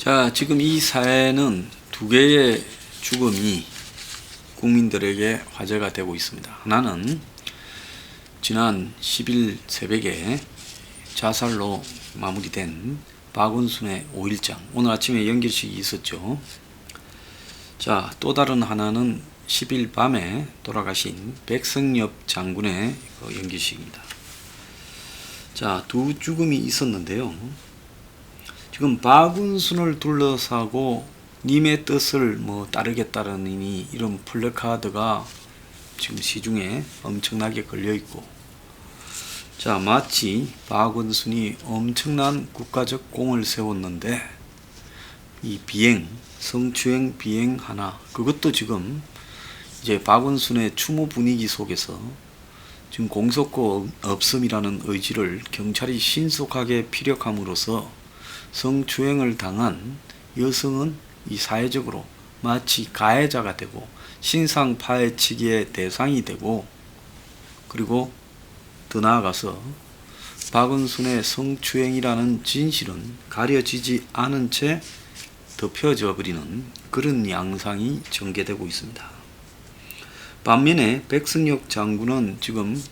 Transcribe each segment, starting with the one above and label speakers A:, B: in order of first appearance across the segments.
A: 자, 지금 이 사회는 두 개의 죽음이 국민들에게 화제가 되고 있습니다. 하나는 지난 10일 새벽에 자살로 마무리된 박원순의 5일장, 오늘 아침에 연결식이 있었죠. 자, 또 다른 하나는 10일 밤에 돌아가신 백성엽 장군의 연결식입니다. 자, 두 죽음이 있었는데요. 지금 박원순을 둘러싸고 님의 뜻을 따르겠다느니 이런 플래카드가 지금 시중에 엄청나게 걸려 있고, 자, 마치 박원순이 엄청난 국가적 공을 세웠는데 이 성추행 비행 하나, 그것도 지금 이제 박원순의 추모 분위기 속에서 지금 공소권 없음이라는 의지를 경찰이 신속하게 피력함으로써 성추행을 당한 여성은 이 사회적으로 마치 가해자가 되고 신상 파헤치기의 대상이 되고, 그리고 더 나아가서 박원순의 성추행이라는 진실은 가려지지 않은 채 덮여져 버리는 그런 양상이 전개되고 있습니다. 반면에 백성엽 장군은 지금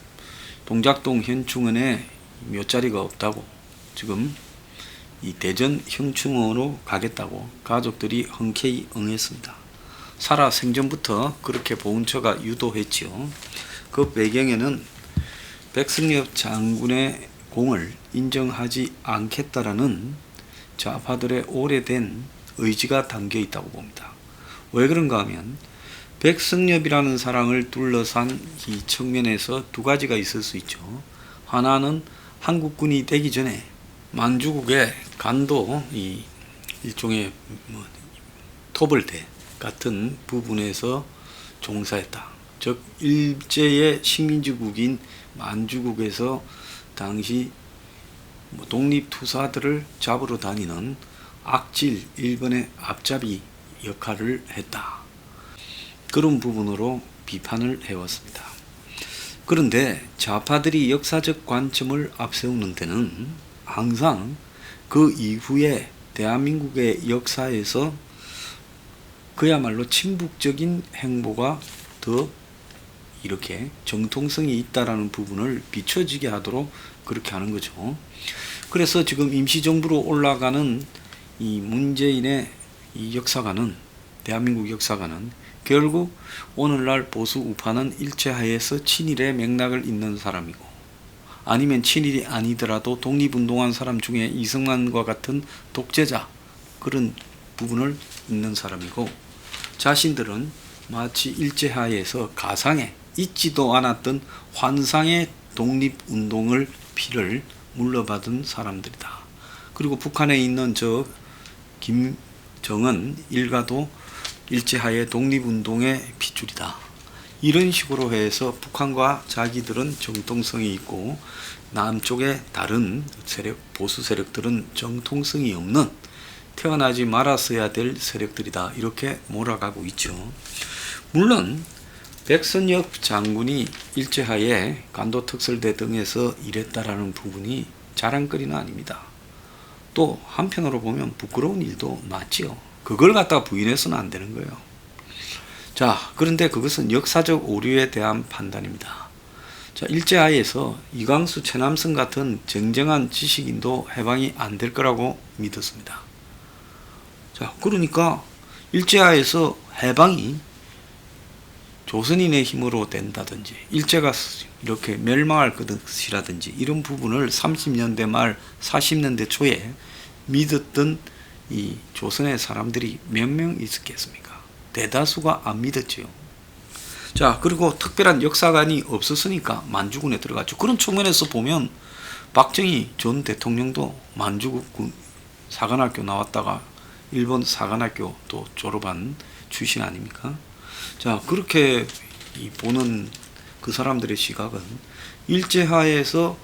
A: 동작동 현충원에 묘자리가 없다고, 지금 이 대전 현충원으로 가겠다고 가족들이 흔쾌히 응했습니다. 살아 생전부터 그렇게 보훈처가 유도했지요. 그 배경에는 백성엽 장군의 공을 인정하지 않겠다라는 좌파들의 오래된 의지가 담겨 있다고 봅니다. 왜 그런가 하면 백성엽이라는 사람을 둘러싼 이 측면에서 두 가지가 있을 수 있죠. 하나는 한국군이 되기 전에 만주국의 간도 이 일종의 토벌대 같은 부분에서 종사했다. 즉 일제의 식민지국인 만주국에서 당시 독립투사들을 잡으러 다니는 악질 일본의 앞잡이 역할을 했다. 그런 부분으로 비판을 해왔습니다. 그런데 좌파들이 역사적 관점을 앞세우는 데는 항상 그 이후에 대한민국의 역사에서 그야말로 친북적인 행보가 더 이렇게 정통성이 있다라는 부분을 비춰지게 하도록 그렇게 하는 거죠. 그래서 지금 임시정부로 올라가는 이 문재인의 이 역사관은, 대한민국 역사관은 결국 오늘날 보수 우파는 일제하에서 친일의 맥락을 잇는 사람이고, 아니면 친일이 아니더라도 독립운동한 사람 중에 이승만과 같은 독재자, 그런 부분을 잇는 사람이고, 자신들은 마치 일제하에서 가상의 있지도 않았던 환상의 독립운동을 피를 물러받은 사람들이다. 그리고 북한에 있는 저 김정은 일가도 일제하의 독립운동의 핏줄이다. 이런 식으로 해서 북한과 자기들은 정통성이 있고 남쪽의 다른 세력, 보수 세력들은 정통성이 없는, 태어나지 말았어야 될 세력들이다. 이렇게 몰아가고 있죠. 물론 백성엽 장군이 일제하에 간도특설대 등에서 일했다라는 부분이 자랑거리는 아닙니다. 또 한편으로 보면 부끄러운 일도 맞지요. 그걸 갖다 부인해서는 안 되는 거예요. 자, 그런데 그것은 역사적 오류에 대한 판단입니다. 자, 일제하에서 이광수, 최남선 같은 쟁쟁한 지식인도 해방이 안 될 거라고 믿었습니다. 자, 그러니까 일제하에서 해방이 조선인의 힘으로 된다든지 일제가 이렇게 멸망할 것이라든지 이런 부분을 30년대 말 40년대 초에 믿었던 이 조선의 사람들이 몇 명 있었겠습니까? 대다수가 안 믿었지요. 자, 그리고 특별한 역사관이 없었으니까 만주군에 들어갔죠. 그런 측면에서 보면 박정희 전 대통령도 만주국 사관학교 나왔다가 일본 사관학교 또 졸업한 출신 아닙니까? 자, 그렇게 보는 그 사람들의 시각은 일제하에서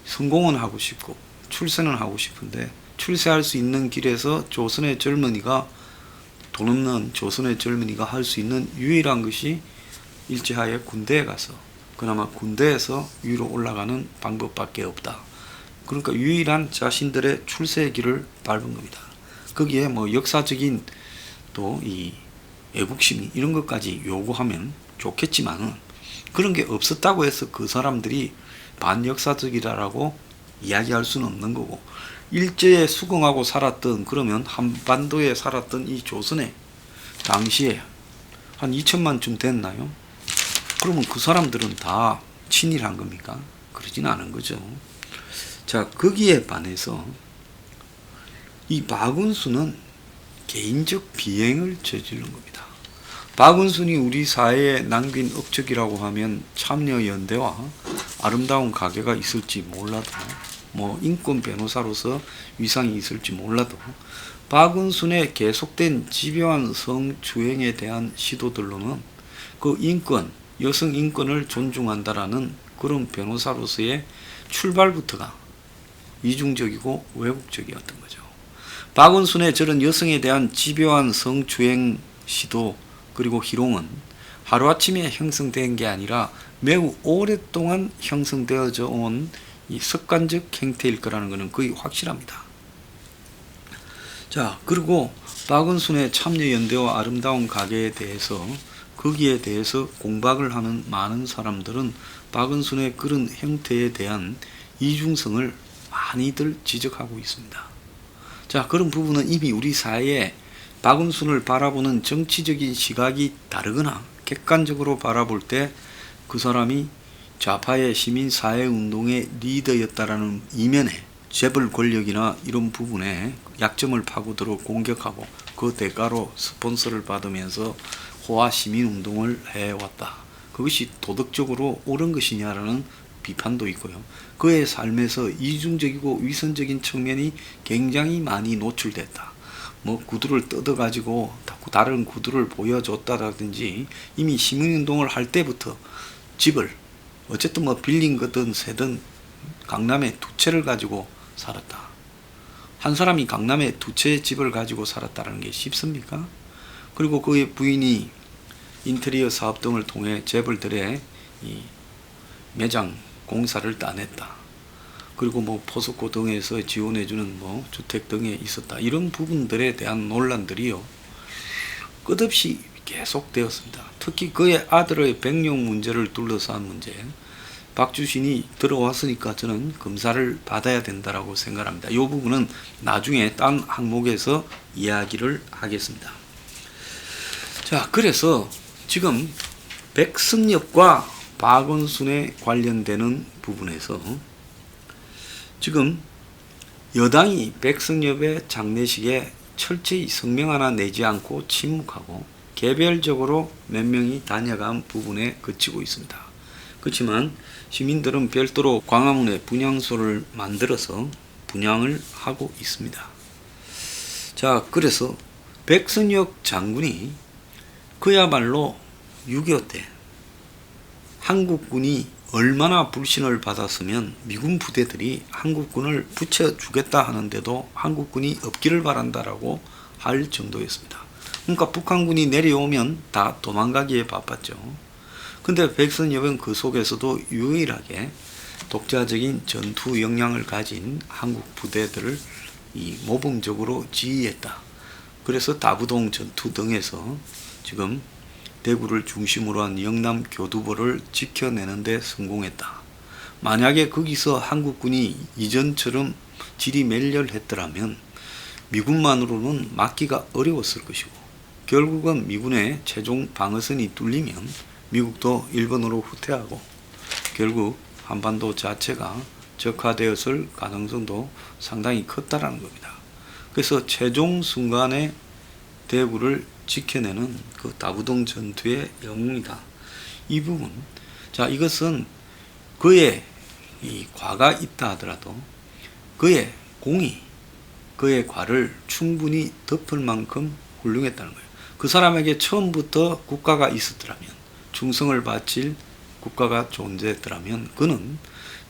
A: 성공은 하고 싶고 출세는 하고 싶은데, 출세할 수 있는 길에서 조선의 젊은이가, 돈 없는 조선의 젊은이가 할 수 있는 유일한 것이 일제하에 군대에 가서, 그나마 군대에서 위로 올라가는 방법밖에 없다. 그러니까 유일한 자신들의 출세의 길을 밟은 겁니다. 거기에 뭐 역사적인 또 이 애국심 이런 것까지 요구하면 좋겠지만은 그런 게 없었다고 해서 그 사람들이 반역사적이라고 이야기할 수는 없는 거고, 일제에 수긍하고 살았던, 그러면 한반도에 살았던 이 조선에 당시에 한 2천만쯤 됐나요? 그러면 그 사람들은 다 친일한 겁니까? 그러진 않은 거죠. 자, 거기에 반해서 이 박은순은 개인적 비행을 저지른 겁니다. 박은순이 우리 사회에 남긴 업적이라고 하면 참여연대와 아름다운 가게가 있을지 몰라도, 뭐 인권 변호사로서 위상이 있을지 몰라도, 박은순의 계속된 집요한 성추행에 대한 시도들로는 그 인권, 여성 인권을 존중한다라는 그런 변호사로서의 출발부터가 이중적이고 왜곡적이었던 거죠. 박은순의 저런 여성에 대한 집요한 성추행 시도 그리고 희롱은 하루아침에 형성된 게 아니라 매우 오랫동안 형성되어져 온 이 습관적 행태일 거라는 것은 거의 확실합니다. 자, 그리고 박은순의 참여연대와 아름다운 가게에 대해서, 거기에 대해서 공박을 하는 많은 사람들은 박은순의 그런 형태에 대한 이중성을 많이들 지적하고 있습니다. 자, 그런 부분은 이미 우리 사회에 박은순을 바라보는 정치적인 시각이 다르거나 객관적으로 바라볼 때 그 사람이 좌파의 시민사회운동의 리더였다라는 이면에 재벌 권력이나 이런 부분에 약점을 파고들어 공격하고 그 대가로 스폰서를 받으면서 호화 시민운동을 해왔다. 그것이 도덕적으로 옳은 것이냐라는 비판도 있고요. 그의 삶에서 이중적이고 위선적인 측면이 굉장히 많이 노출됐다. 뭐 구두를 뜯어가지고 다른 구두를 보여줬다라든지, 이미 시민운동을 할 때부터 집을 어쨌든 뭐 빌린 거든 새든 강남에 두 채를 가지고 살았다. 한 사람이 강남에 두 채의 집을 가지고 살았다는 게 쉽습니까? 그리고 그의 부인이 인테리어 사업 등을 통해 재벌들의 이 매장 공사를 따냈다. 그리고 뭐 포스코 등에서 지원해주는 뭐 주택 등에 있었다. 이런 부분들에 대한 논란들이요, 끝없이 계속되었습니다. 특히 그의 아들의 백령 문제를 둘러싼 문제, 박주신이 들어왔으니까 저는 검사를 받아야 된다라고 생각합니다. 이 부분은 나중에 딴 항목에서 이야기를 하겠습니다. 자, 그래서 지금 백승엽과 박은순에 관련되는 부분에서 지금 여당이 백승엽의 장례식에 철저히 성명 하나 내지 않고 침묵하고 개별적으로 몇 명이 다녀간 부분에 그치고 있습니다. 그렇지만 시민들은 별도로 광화문에 분향소를 만들어서 분향을 하고 있습니다. 자, 그래서 백승엽 장군이 그야말로 6.25 때 한국군이 얼마나 불신을 받았으면 미군 부대들이 한국군을 붙여주겠다 하는데도 한국군이 없기를 바란다라고 할 정도였습니다. 그러니까 북한군이 내려오면 다 도망가기에 바빴죠. 근데 백승엽은 그 속에서도 유일하게 독자적인 전투 역량을 가진 한국 부대들을 모범적으로 지휘했다. 그래서 다부동 전투 등에서 지금 대구를 중심으로 한 영남 교두보를 지켜내는 데 성공했다. 만약에 거기서 한국군이 이전처럼 지리멸렬했더라면 미군만으로는 막기가 어려웠을 것이고, 결국은 미군의 최종 방어선이 뚫리면 미국도 일본으로 후퇴하고 결국 한반도 자체가 적화되었을 가능성도 상당히 컸다라는 겁니다. 그래서 최종 순간에 대구를 지켜내는 그 다부동 전투의 영웅이다. 이 부분, 자, 이것은 그의 이 과가 있다 하더라도 그의 공이, 그의 과를 충분히 덮을 만큼 훌륭했다는 거예요. 그 사람에게 처음부터 국가가 있었더라면, 충성을 바칠 국가가 존재했더라면 그는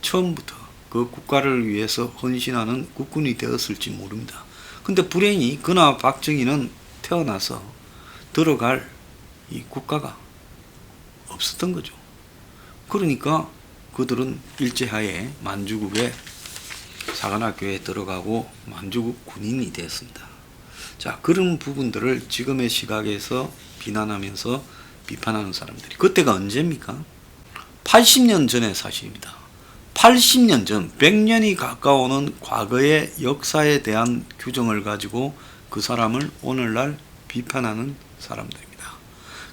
A: 처음부터 그 국가를 위해서 헌신하는 국군이 되었을지 모릅니다. 근데 불행히 그나 박정희는 태어나서 들어갈 이 국가가 없었던 거죠. 그러니까 그들은 일제하에 만주국의 사관학교에 들어가고 만주국 군인이 되었습니다. 자, 그런 부분들을 지금의 시각에서 비난하면서 비판하는 사람들이, 그때가 언제입니까? 80년 전의 사실입니다. 80년 전, 100년이 가까워오는 과거의 역사에 대한 규정을 가지고 그 사람을 오늘날 비판하는 사람들입니다.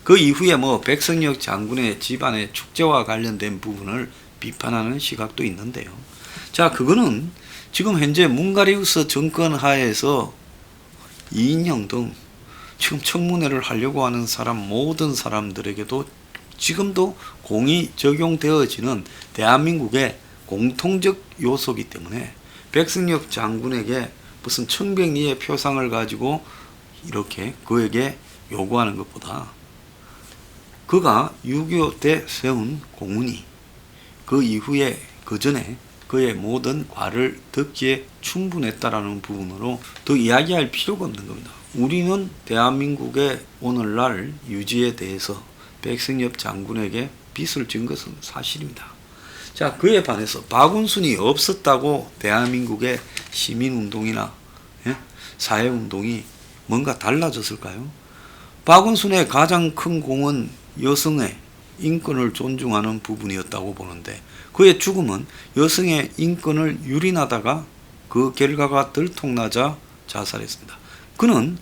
A: 그 이후에 백성역 장군의 집안의 축제와 관련된 부분을 비판하는 시각도 있는데요. 자, 그거는 지금 현재 문가리우스 정권 하에서 이인영 등 지금 청문회를 하려고 하는 사람, 모든 사람들에게도 지금도 공이 적용되어지는 대한민국의 공통적 요소이기 때문에 백승엽 장군에게 무슨 청백리의 표상을 가지고 이렇게 그에게 요구하는 것보다 그가 6.25 때 세운 공훈이 그 이후에 그 전에 그의 모든 과를 듣기에 충분했다라는 부분으로 더 이야기할 필요가 없는 겁니다. 우리는 대한민국의 오늘날 유지에 대해서 백승엽 장군에게 빚을 진 것은 사실입니다. 자, 그에 반해서 박운순이 없었다고 대한민국의 시민운동이나 사회운동이 뭔가 달라졌을까요? 박운순의 가장 큰 공은 여성의 인권을 존중하는 부분이었다고 보는데 그의 죽음은 여성의 인권을 유린하다가 그 결과가 들통나자 자살했습니다. 그는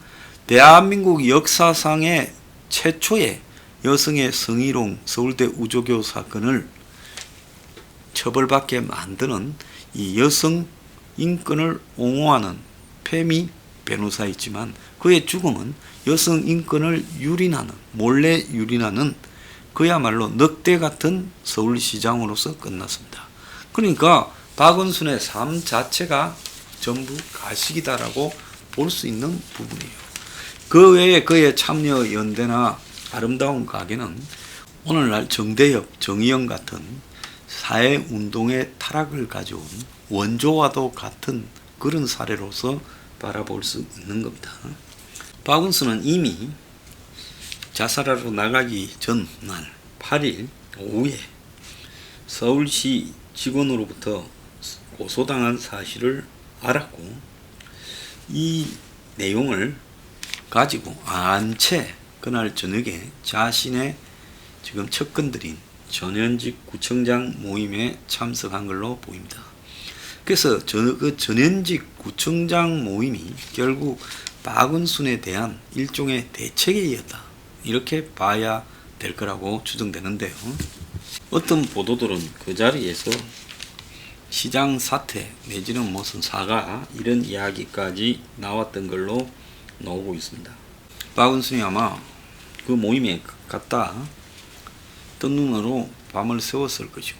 A: 대한민국 역사상의 최초의 여성의 성희롱 서울대 우조교 사건을 처벌받게 만드는 이 여성 인권을 옹호하는 페미 변호사이지만 그의 죽음은 여성 인권을 유린하는, 몰래 유린하는 그야말로 늑대 같은 서울시장으로서 끝났습니다. 그러니까 박원순의 삶 자체가 전부 가식이다라고 볼 수 있는 부분이에요. 그 외에 그의 참여 연대나 아름다운 가게는 오늘날 정대협, 정의영 같은 사회운동의 타락을 가져온 원조와도 같은 그런 사례로서 바라볼 수 있는 겁니다. 박운순은 이미 자살하러 나가기 전날 8일 오후에 서울시 직원으로부터 고소당한 사실을 알았고 이 내용을 가지고 안 채 그날 저녁에 자신의 지금 측근들인 전현직 구청장 모임에 참석한 걸로 보입니다. 그래서 그 전현직 구청장 모임이 결국 박운순에 대한 일종의 대책회의였다, 이렇게 봐야 될 거라고 추정되는데요. 어떤 보도들은 그 자리에서 시장 사퇴 내지는 무슨 사과 이런 이야기까지 나왔던 걸로 나오고 있습니다. 박운순이 아마 그 모임에 갔다 뜬 눈으로 밤을 새웠을 것이고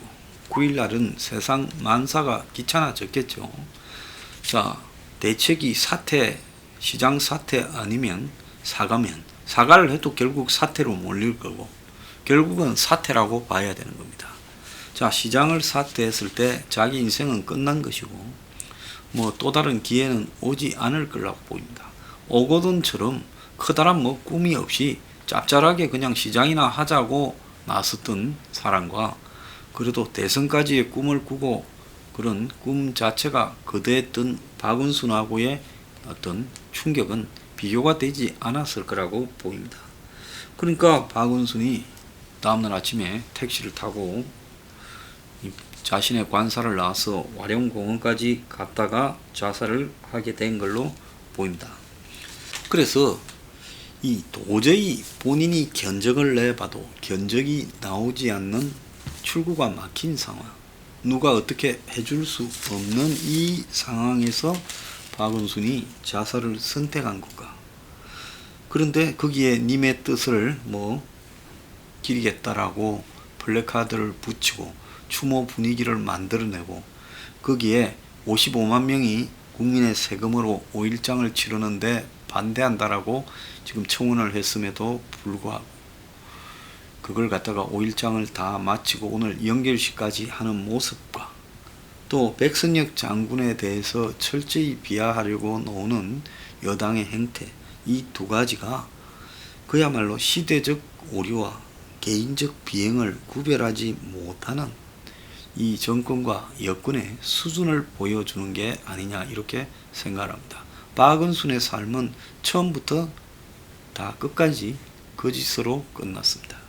A: 9일날은 세상 만사가 귀찮아졌겠죠. 자, 대책이 사퇴, 시장 사퇴 아니면 사과면, 사과를 해도 결국 사퇴로 몰릴 거고 결국은 사퇴라고 봐야 되는 겁니다. 자, 시장을 사퇴했을 때 자기 인생은 끝난 것이고 또 다른 기회는 오지 않을 거라고 보입니다. 오거돈처럼 커다란 꿈이 없이 짭짤하게 그냥 시장이나 하자고 나섰던 사람과 그래도 대선까지의 꿈을 꾸고 그런 꿈 자체가 거대했던 박운순하고의 어떤 충격은 비교가 되지 않았을 거라고 보입니다. 그러니까 박운순이 다음날 아침에 택시를 타고 자신의 관사를 나와서 와룡공원까지 갔다가 자살을 하게 된 걸로 보입니다. 그래서 이 도저히 본인이 견적을 내봐도 견적이 나오지 않는 출구가 막힌 상황, 누가 어떻게 해줄 수 없는 이 상황에서 박운순이 자살을 선택한 건가? 그런데 거기에 님의 뜻을 기리겠다라고 플래카드를 붙이고 추모 분위기를 만들어내고 거기에 55만 명이 국민의 세금으로 5일장을 치르는데 반대한다라고 지금 청원을 했음에도 불구하고 그걸 갖다가 5일장을 다 마치고 오늘 연결식까지 하는 모습과 또 백선엽 장군에 대해서 철저히 비하하려고 노는 여당의 행태, 이 두 가지가 그야말로 시대적 오류와 개인적 비행을 구별하지 못하는 이 정권과 여권의 수준을 보여주는 게 아니냐, 이렇게 생각합니다. 박은순의 삶은 처음부터 다 끝까지 거짓으로 끝났습니다.